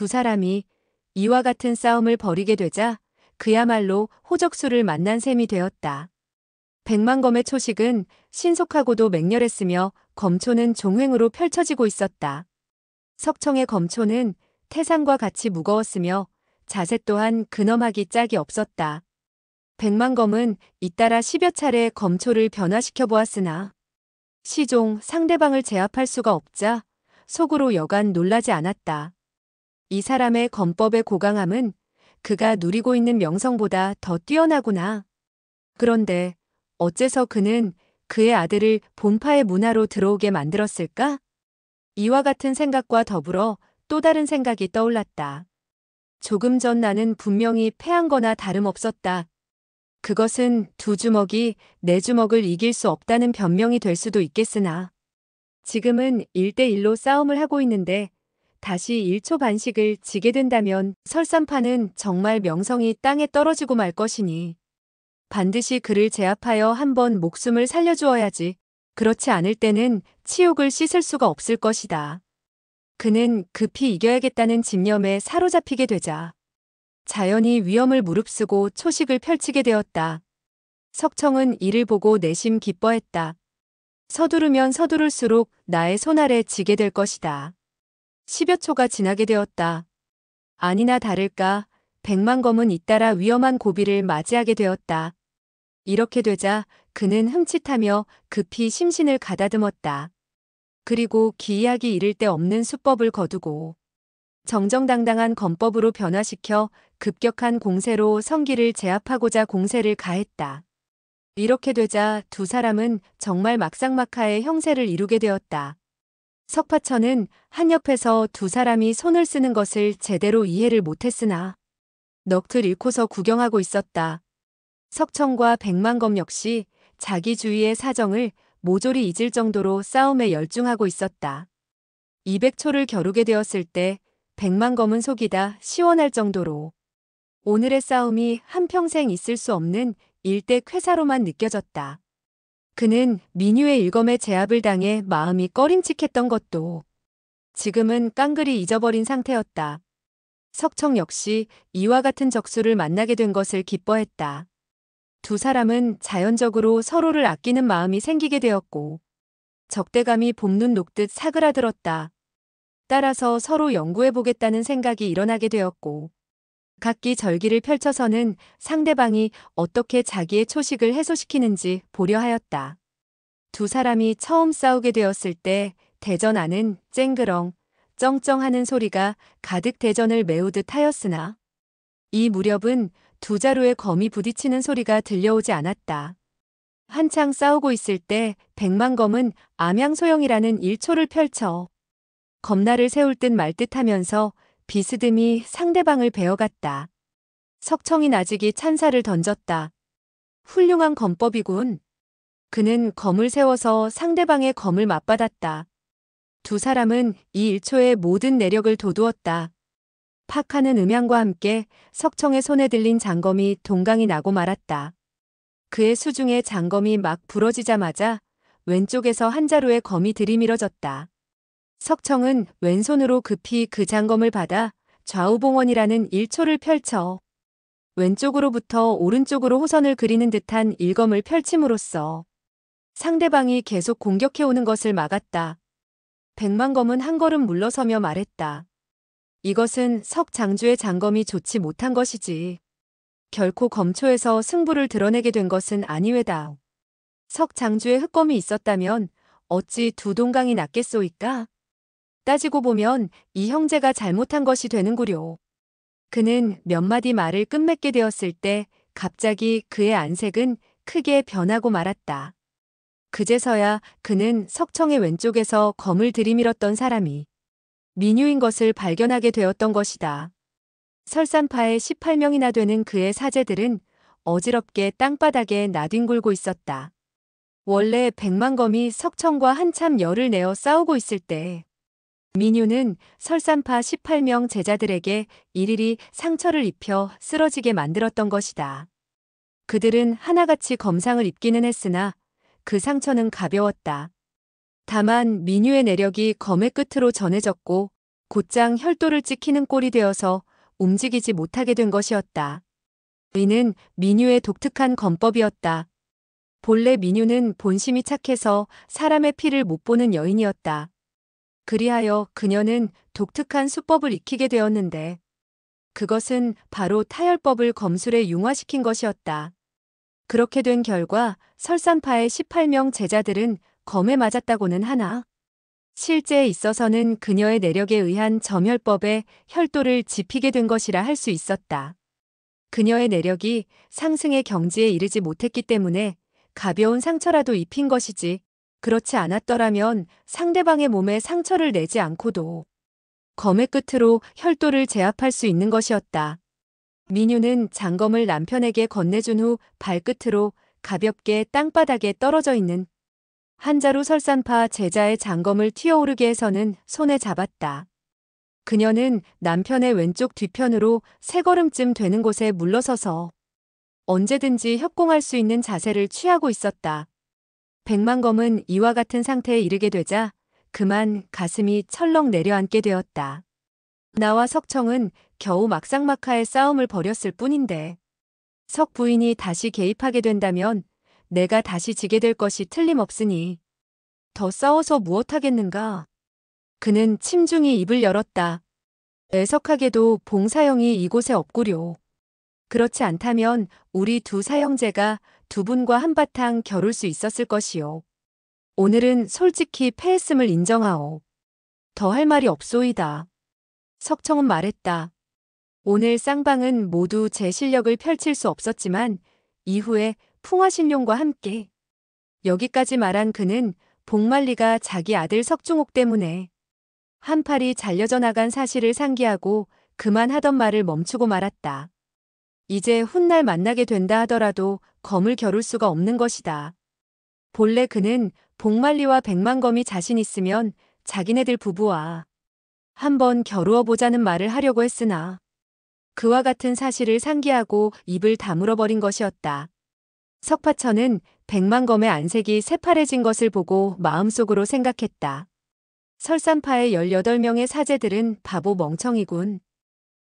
두 사람이 이와 같은 싸움을 벌이게 되자 그야말로 호적수를 만난 셈이 되었다. 백만검의 초식은 신속하고도 맹렬했으며 검초는 종횡으로 펼쳐지고 있었다. 석청의 검초는 태산과 같이 무거웠으며 자세 또한 근엄하기 짝이 없었다. 백만검은 잇따라 10여 차례 검초를 변화시켜 보았으나 시종 상대방을 제압할 수가 없자 속으로 여간 놀라지 않았다. 이 사람의 검법의 고강함은 그가 누리고 있는 명성보다 더 뛰어나구나. 그런데 어째서 그는 그의 아들을 본파의 문화로 들어오게 만들었을까? 이와 같은 생각과 더불어 또 다른 생각이 떠올랐다. 조금 전 나는 분명히 패한 거나 다름없었다. 그것은 두 주먹이 네 주먹을 이길 수 없다는 변명이 될 수도 있겠으나 지금은 1대1로 싸움을 하고 있는데 다시 1초 반씩을 지게 된다면 설산파는 정말 명성이 땅에 떨어지고 말 것이니 반드시 그를 제압하여 한번 목숨을 살려주어야지. 그렇지 않을 때는 치욕을 씻을 수가 없을 것이다. 그는 급히 이겨야겠다는 집념에 사로잡히게 되자 자연히 위험을 무릅쓰고 초식을 펼치게 되었다. 석청은 이를 보고 내심 기뻐했다. 서두르면 서두를수록 나의 손아래 지게 될 것이다. 10여 초가 지나게 되었다. 아니나 다를까 백만검은 잇따라 위험한 고비를 맞이하게 되었다. 이렇게 되자 그는 흠칫하며 급히 심신을 가다듬었다. 그리고 기이하기 이를 데 없는 수법을 거두고 정정당당한 검법으로 변화시켜 급격한 공세로 성기를 제압하고자 공세를 가했다. 이렇게 되자 두 사람은 정말 막상막하의 형세를 이루게 되었다. 석파천은 한옆에서 두 사람이 손을 쓰는 것을 제대로 이해를 못했으나 넋을 잃고서 구경하고 있었다. 석청과 백만검 역시 자기 주위의 사정을 모조리 잊을 정도로 싸움에 열중하고 있었다. 200초를 겨루게 되었을 때 백만검은 속이 다 시원할 정도로 오늘의 싸움이 한평생 있을 수 없는 일대 쾌사로만 느껴졌다. 그는 민유의 일검에 제압을 당해 마음이 꺼림칙했던 것도 지금은 깡그리 잊어버린 상태였다. 석청 역시 이와 같은 적수를 만나게 된 것을 기뻐했다. 두 사람은 자연적으로 서로를 아끼는 마음이 생기게 되었고 적대감이 봄눈 녹듯 사그라들었다. 따라서 서로 연구해보겠다는 생각이 일어나게 되었고 각기 절기를 펼쳐서는 상대방이 어떻게 자기의 초식을 해소시키는지 보려 하였다. 두 사람이 처음 싸우게 되었을 때 대전 안은 쨍그렁, 쩡쩡하는 소리가 가득 대전을 메우듯 하였으나 이 무렵은 두 자루의 검이 부딪히는 소리가 들려오지 않았다. 한창 싸우고 있을 때 백만검은 암양소형이라는 일초를 펼쳐 검날을 세울 듯 말 듯 하면서 비스듬히 상대방을 베어갔다. 석청이 나직이 찬사를 던졌다. 훌륭한 검법이군. 그는 검을 세워서 상대방의 검을 맞받았다. 두 사람은 이 1초에 모든 내력을 돋우었다. 팍 하는 음향과 함께 석청의 손에 들린 장검이 동강이 나고 말았다. 그의 수중에 장검이 막 부러지자마자 왼쪽에서 한 자루의 검이 들이밀어졌다. 석청은 왼손으로 급히 그 장검을 받아 좌우봉원이라는 일초를 펼쳐 왼쪽으로부터 오른쪽으로 호선을 그리는 듯한 일검을 펼침으로써 상대방이 계속 공격해오는 것을 막았다. 백만검은 한 걸음 물러서며 말했다. 이것은 석 장주의 장검이 좋지 못한 것이지. 결코 검초에서 승부를 드러내게 된 것은 아니외다. 석 장주의 흑검이 있었다면 어찌 두 동강이 났겠소이까? 따지고 보면 이 형제가 잘못한 것이 되는구려. 그는 몇 마디 말을 끝맺게 되었을 때 갑자기 그의 안색은 크게 변하고 말았다. 그제서야 그는 석청의 왼쪽에서 검을 들이밀었던 사람이 민유인 것을 발견하게 되었던 것이다. 설산파에 18명이나 되는 그의 사제들은 어지럽게 땅바닥에 나뒹굴고 있었다. 원래 백만검이 석청과 한참 열을 내어 싸우고 있을 때 민유는 설산파 18명 제자들에게 일일이 상처를 입혀 쓰러지게 만들었던 것이다. 그들은 하나같이 검상을 입기는 했으나 그 상처는 가벼웠다. 다만 민유의 내력이 검의 끝으로 전해졌고 곧장 혈도를 찍히는 꼴이 되어서 움직이지 못하게 된 것이었다. 이는 민유의 독특한 건법이었다. 본래 민유는 본심이 착해서 사람의 피를 못 보는 여인이었다. 그리하여 그녀는 독특한 수법을 익히게 되었는데 그것은 바로 타혈법을 검술에 융화시킨 것이었다. 그렇게 된 결과 설산파의 18명 제자들은 검에 맞았다고는 하나 실제에 있어서는 그녀의 내력에 의한 점혈법에 혈도를 짚히게 된 것이라 할 수 있었다. 그녀의 내력이 상승의 경지에 이르지 못했기 때문에 가벼운 상처라도 입힌 것이지 그렇지 않았더라면 상대방의 몸에 상처를 내지 않고도 검의 끝으로 혈도를 제압할 수 있는 것이었다. 민유는 장검을 남편에게 건네준 후 발끝으로 가볍게 땅바닥에 떨어져 있는 한자루 설산파 제자의 장검을 튀어오르게 해서는 손에 잡았다. 그녀는 남편의 왼쪽 뒤편으로 세 걸음쯤 되는 곳에 물러서서 언제든지 협공할 수 있는 자세를 취하고 있었다. 백만검은 이와 같은 상태에 이르게 되자 그만 가슴이 철렁 내려앉게 되었다. 나와 석청은 겨우 막상막하의 싸움을 벌였을 뿐인데 석 부인이 다시 개입하게 된다면 내가 다시 지게 될 것이 틀림없으니 더 싸워서 무엇하겠는가. 그는 침중히 입을 열었다. 애석하게도 봉사형이 이곳에 없구려. 그렇지 않다면 우리 두 사형제가 두 분과 한바탕 겨룰 수 있었을 것이요. 오늘은 솔직히 패했음을 인정하오. 더 할 말이 없소이다. 석청은 말했다. 오늘 쌍방은 모두 제 실력을 펼칠 수 없었지만 이후에 풍화신룡과 함께 여기까지 말한 그는 복만리가 자기 아들 석중옥 때문에 한 팔이 잘려져 나간 사실을 상기하고 그만 하던 말을 멈추고 말았다. 이제 훗날 만나게 된다 하더라도 검을 겨룰 수가 없는 것이다. 본래 그는 복만리와 백만검이 자신 있으면 자기네들 부부와 한번 겨루어 보자는 말을 하려고 했으나 그와 같은 사실을 상기하고 입을 다물어 버린 것이었다. 석파천은 백만검의 안색이 새파래진 것을 보고 마음속으로 생각했다. 설산파의 18명의 사제들은 바보 멍청이군.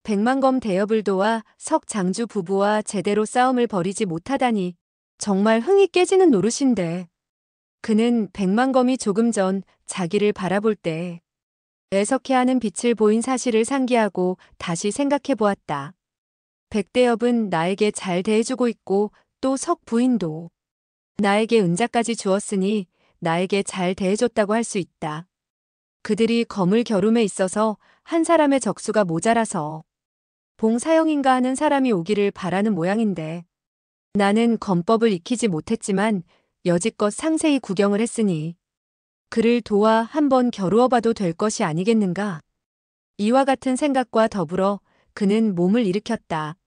백만검 대여불도와 석장주 부부와 제대로 싸움을 벌이지 못하다니 정말 흥이 깨지는 노릇인데. 그는 백만검이 조금 전 자기를 바라볼 때 애석해하는 빛을 보인 사실을 상기하고 다시 생각해 보았다. 백대엽은 나에게 잘 대해주고 있고 또 석 부인도 나에게 은자까지 주었으니 나에게 잘 대해줬다고 할 수 있다. 그들이 검을 겨룸에 있어서 한 사람의 적수가 모자라서 봉사형인가 하는 사람이 오기를 바라는 모양인데 나는 검법을 익히지 못했지만 여지껏 상세히 구경을 했으니 그를 도와 한번 겨루어 봐도 될 것이 아니겠는가. 이와 같은 생각과 더불어 그는 몸을 일으켰다.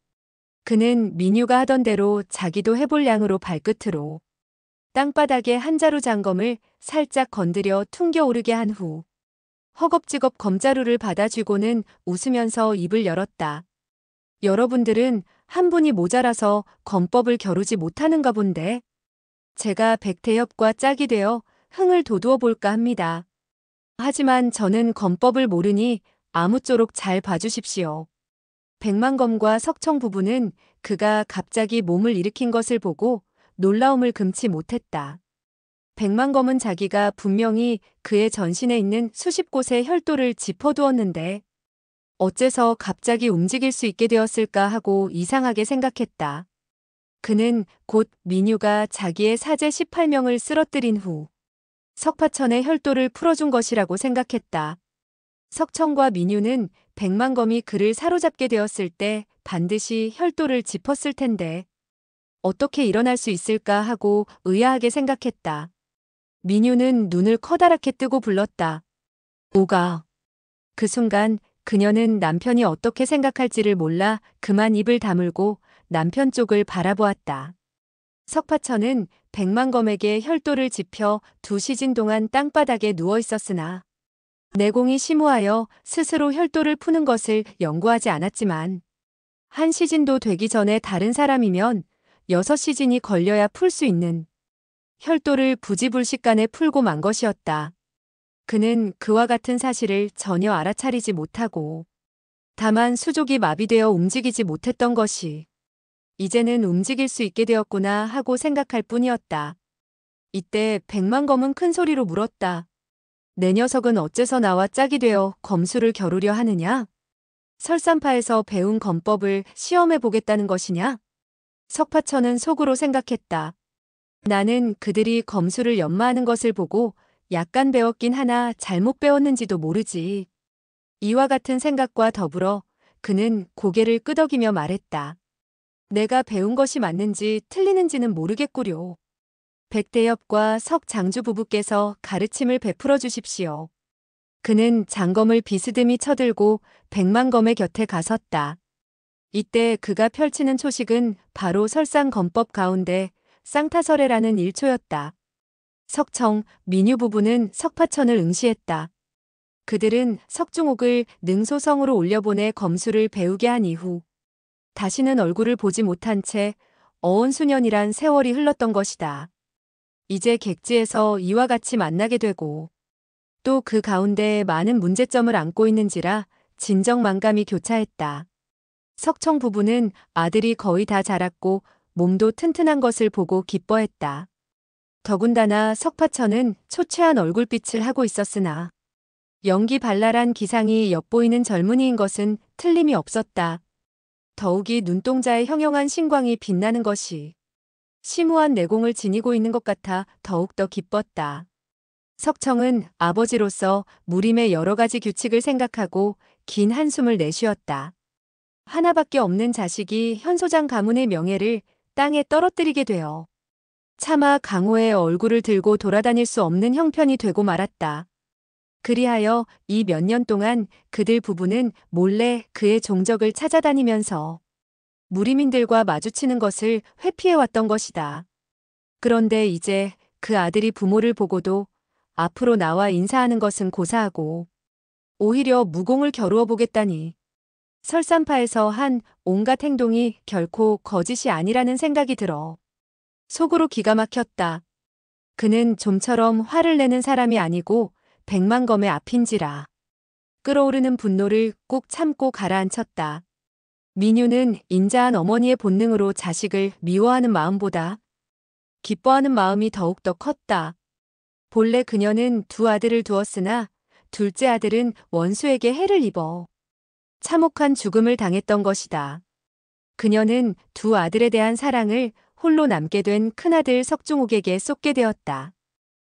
그는 민유가 하던 대로 자기도 해볼 양으로 발끝으로 땅바닥에 한자루 장검을 살짝 건드려 퉁겨오르게 한 후 허겁지겁 검자루를 받아쥐고는 웃으면서 입을 열었다. 여러분들은 한 분이 모자라서 검법을 겨루지 못하는가 본데 제가 백대엽과 짝이 되어 흥을 돋우어 볼까 합니다. 하지만 저는 검법을 모르니 아무쪼록 잘 봐주십시오. 백만검과 석청 부부는 그가 갑자기 몸을 일으킨 것을 보고 놀라움을 금치 못했다. 백만검은 자기가 분명히 그의 전신에 있는 수십 곳의 혈도를 짚어두었는데 어째서 갑자기 움직일 수 있게 되었을까 하고 이상하게 생각했다. 그는 곧 민유가 자기의 사제 18명을 쓰러뜨린 후 석파천의 혈도를 풀어준 것이라고 생각했다. 석청과 민유는 백만검이 그를 사로잡게 되었을 때 반드시 혈도를 짚었을 텐데 어떻게 일어날 수 있을까 하고 의아하게 생각했다. 민유는 눈을 커다랗게 뜨고 불렀다. 오가. 그 순간 그녀는 남편이 어떻게 생각할지를 몰라 그만 입을 다물고 남편 쪽을 바라보았다. 석파천은 백만검에게 혈도를 짚혀 2시즌 동안 땅바닥에 누워 있었으나 내공이 심오하여 스스로 혈도를 푸는 것을 연구하지 않았지만 1시즌도 되기 전에 다른 사람이면 6시즌이 걸려야 풀 수 있는 혈도를 부지불식간에 풀고 만 것이었다. 그는 그와 같은 사실을 전혀 알아차리지 못하고 다만 수족이 마비되어 움직이지 못했던 것이 이제는 움직일 수 있게 되었구나 하고 생각할 뿐이었다. 이때 백만검은 큰 소리로 물었다. 내 녀석은 어째서 나와 짝이 되어 검수를 겨루려 하느냐? 설산파에서 배운 검법을 시험해 보겠다는 것이냐? 석파천은 속으로 생각했다. 나는 그들이 검수를 연마하는 것을 보고 약간 배웠긴 하나 잘못 배웠는지도 모르지. 이와 같은 생각과 더불어 그는 고개를 끄덕이며 말했다. 내가 배운 것이 맞는지 틀리는지는 모르겠구려. 백대엽과 석장주 부부께서 가르침을 베풀어 주십시오. 그는 장검을 비스듬히 쳐들고 백만검의 곁에 가섰다. 이때 그가 펼치는 초식은 바로 설상검법 가운데 쌍타설해라는 일초였다. 석청, 민유 부부는 석파천을 응시했다. 그들은 석중옥을 능소성으로 올려보내 검수를 배우게 한 이후 다시는 얼굴을 보지 못한 채 어언수년이란 세월이 흘렀던 것이다. 이제 객지에서 이와 같이 만나게 되고 또 그 가운데 많은 문제점을 안고 있는지라 진정만감이 교차했다. 석청 부부는 아들이 거의 다 자랐고 몸도 튼튼한 것을 보고 기뻐했다. 더군다나 석파천은 초췌한 얼굴빛을 하고 있었으나 연기 발랄한 기상이 엿보이는 젊은이인 것은 틀림이 없었다. 더욱이 눈동자의 형형한 신광이 빛나는 것이 심오한 내공을 지니고 있는 것 같아 더욱더 기뻤다. 석청은 아버지로서 무림의 여러 가지 규칙을 생각하고 긴 한숨을 내쉬었다. 하나밖에 없는 자식이 현소장 가문의 명예를 땅에 떨어뜨리게 되어 차마 강호의 얼굴을 들고 돌아다닐 수 없는 형편이 되고 말았다. 그리하여 이 몇 년 동안 그들 부부는 몰래 그의 종적을 찾아다니면서 무리민들과 마주치는 것을 회피해왔던 것이다. 그런데 이제 그 아들이 부모를 보고도 앞으로 나와 인사하는 것은 고사하고 오히려 무공을 겨루어 보겠다니 설산파에서 한 온갖 행동이 결코 거짓이 아니라는 생각이 들어 속으로 기가 막혔다. 그는 좀처럼 화를 내는 사람이 아니고 백만검의 앞인지라. 끓어오르는 분노를 꾹 참고 가라앉혔다. 민유는 인자한 어머니의 본능으로 자식을 미워하는 마음보다 기뻐하는 마음이 더욱더 컸다. 본래 그녀는 두 아들을 두었으나 둘째 아들은 원수에게 해를 입어 참혹한 죽음을 당했던 것이다. 그녀는 두 아들에 대한 사랑을 홀로 남게 된 큰아들 석중옥에게 쏟게 되었다.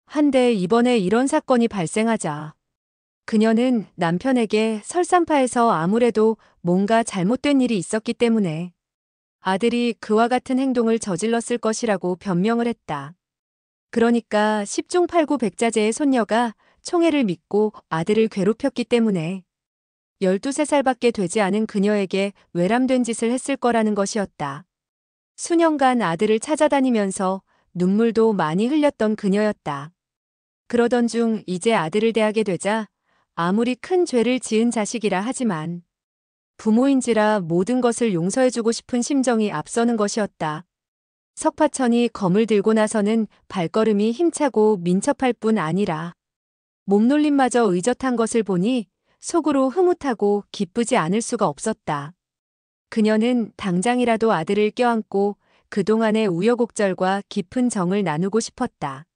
한데 이번에 이런 사건이 발생하자 그녀는 남편에게 설산파에서 아무래도 뭔가 잘못된 일이 있었기 때문에 아들이 그와 같은 행동을 저질렀을 것이라고 변명을 했다. 그러니까 10중 8구 백자제의 손녀가 총애를 믿고 아들을 괴롭혔기 때문에 13살밖에 되지 않은 그녀에게 외람된 짓을 했을 거라는 것이었다. 수년간 아들을 찾아다니면서 눈물도 많이 흘렸던 그녀였다. 그러던 중 이제 아들을 대하게 되자 아무리 큰 죄를 지은 자식이라 하지만 부모인지라 모든 것을 용서해주고 싶은 심정이 앞서는 것이었다. 석파천이 검을 들고 나서는 발걸음이 힘차고 민첩할 뿐 아니라 몸놀림마저 의젓한 것을 보니 속으로 흐뭇하고 기쁘지 않을 수가 없었다. 그녀는 당장이라도 아들을 껴안고 그동안의 우여곡절과 깊은 정을 나누고 싶었다.